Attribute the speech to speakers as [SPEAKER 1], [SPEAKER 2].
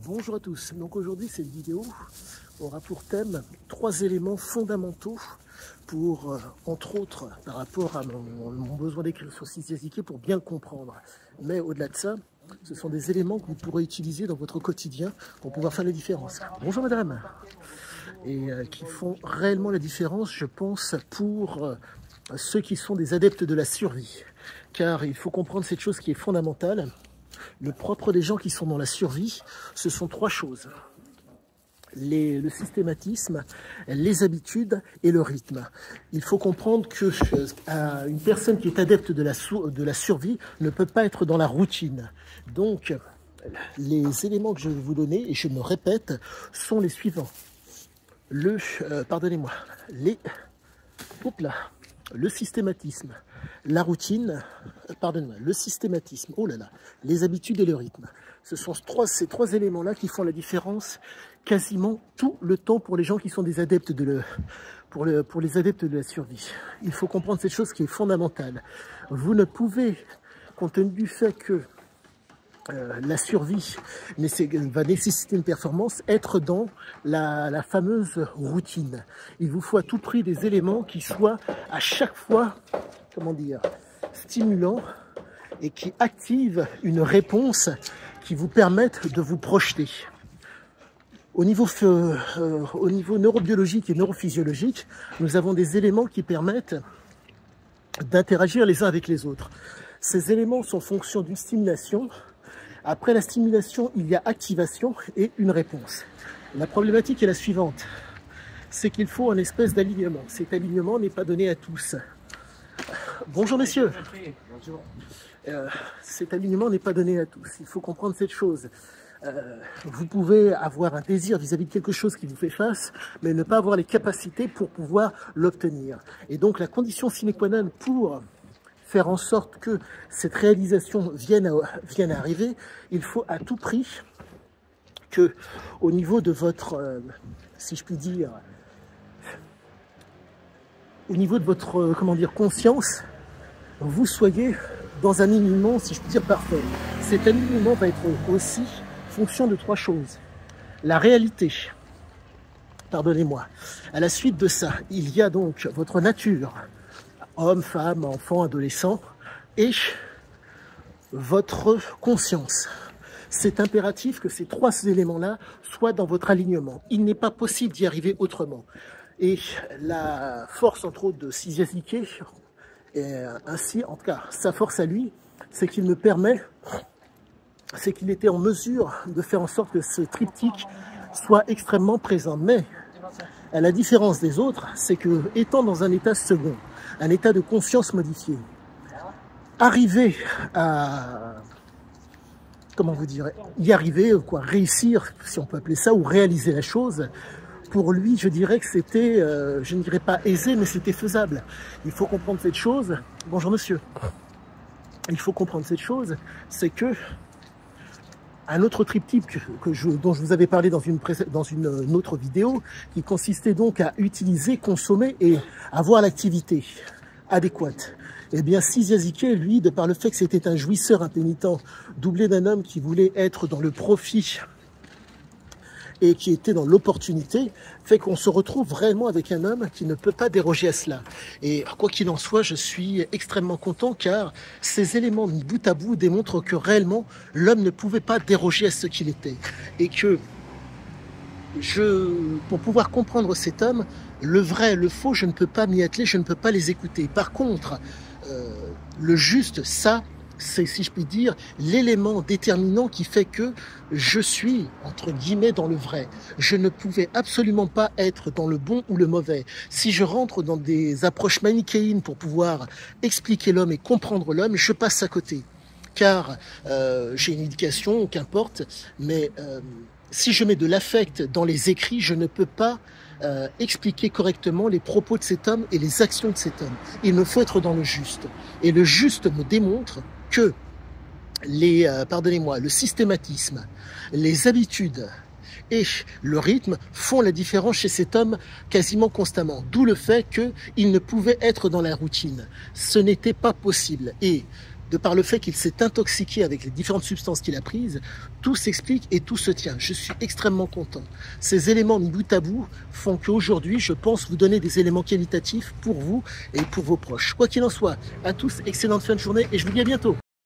[SPEAKER 1] Bonjour à tous, donc aujourd'hui cette vidéo aura pour thème 3 éléments fondamentaux pour, entre autres, par rapport à mon besoin d'écrire sur Cysiasiké pour bien le comprendre. Mais au-delà de ça, ce sont des éléments que vous pourrez utiliser dans votre quotidien pour pouvoir faire la différence. Bonjour madame. Et qui font réellement la différence, je pense, pour ceux qui sont des adeptes de la survie. Car il faut comprendre cette chose qui est fondamentale. Le propre des gens qui sont dans la survie, ce sont 3 choses. Le systématisme, les habitudes et le rythme. Il faut comprendre que une personne qui est adepte de la survie ne peut pas être dans la routine. Donc, les éléments que je vais vous donner, et je me répète, sont les suivants. Pardonnez-moi, le systématisme, la routine, pardonnez-moi, le systématisme, oh là là, les habitudes et le rythme. Ce sont ces 3 éléments-là qui font la différence quasiment tout le temps pour les gens qui sont des adeptes pour les adeptes de la survie. Il faut comprendre cette chose qui est fondamentale. Vous ne pouvez, compte tenu du fait que la survie va nécessiter une performance, être dans la fameuse routine. Il vous faut à tout prix des éléments qui soient à chaque fois, comment dire, stimulants et qui activent une réponse qui vous permette de vous projeter. Au niveau neurobiologique et neurophysiologique, nous avons des éléments qui permettent d'interagir les uns avec les autres. Ces éléments sont en fonction d'une stimulation. Après la stimulation, il y a activation et une réponse. La problématique est la suivante, c'est qu'il faut un espèce d'alignement. Cet alignement n'est pas donné à tous. Bonjour messieurs. Bonjour. Cet alignement n'est pas donné à tous. Il faut comprendre cette chose. Vous pouvez avoir un désir vis-à-vis de quelque chose qui vous fait face, mais ne pas avoir les capacités pour pouvoir l'obtenir. Et donc la condition sine qua non pour faire en sorte que cette réalisation vienne à arriver, il faut à tout prix que, au niveau de votre, si je puis dire, au niveau de votre, comment dire, conscience, vous soyez dans un alignement, si je puis dire, parfait. Cet alignement va être aussi fonction de 3 choses. La réalité, pardonnez-moi. À la suite de ça, il y a donc votre nature, homme, femme, enfant, adolescent, et votre conscience. C'est impératif que ces 3 éléments-là soient dans votre alignement. Il n'est pas possible d'y arriver autrement. Et la force, entre autres, de Cysiasiké, ainsi, en tout cas, sa force à lui, c'est qu'il me permet, c'est qu'il était en mesure de faire en sorte que ce triptyque soit extrêmement présent. Mais, à la différence des autres, c'est que, étant dans un état second, un état de conscience modifié, arriver à, comment vous direz, y arriver, quoi, réussir, si on peut appeler ça, ou réaliser la chose, pour lui, je dirais que c'était, je ne dirais pas aisé, mais c'était faisable. Il faut comprendre cette chose. Bonjour monsieur. Il faut comprendre cette chose, c'est que un autre triptyque dont je vous avais parlé dans une autre vidéo, qui consistait donc à utiliser, consommer et avoir l'activité adéquate. Eh bien, Cysiasiké, lui, de par le fait que c'était un jouisseur impénitent, doublé d'un homme qui voulait être dans le profit et qui était dans l'opportunité, fait qu'on se retrouve vraiment avec un homme qui ne peut pas déroger à cela. Et quoi qu'il en soit, je suis extrêmement content car ces éléments mis bout à bout démontrent que réellement l'homme ne pouvait pas déroger à ce qu'il était. Et que pour pouvoir comprendre cet homme, le vrai, le faux, je ne peux pas m'y atteler, je ne peux pas les écouter. Par contre, le juste, ça, c'est, si je puis dire, l'élément déterminant qui fait que je suis, entre guillemets, dans le vrai. Je ne pouvais absolument pas être dans le bon ou le mauvais. Si je rentre dans des approches manichéines pour pouvoir expliquer l'homme et comprendre l'homme, je passe à côté. Car j'ai une éducation, qu'importe, mais si je mets de l'affect dans les écrits, je ne peux pas expliquer correctement les propos de cet homme et les actions de cet homme. Il me faut être dans le juste. Et le juste me démontre que le systématisme, les habitudes et le rythme font la différence chez cet homme quasiment constamment. D'où le fait qu'il ne pouvait être dans la routine. Ce n'était pas possible. Et de par le fait qu'il s'est intoxiqué avec les différentes substances qu'il a prises, tout s'explique et tout se tient. Je suis extrêmement content. Ces éléments mis bout à bout font qu'aujourd'hui, je pense vous donner des éléments qualitatifs pour vous et pour vos proches. Quoi qu'il en soit, à tous, excellente fin de journée et je vous dis à bientôt.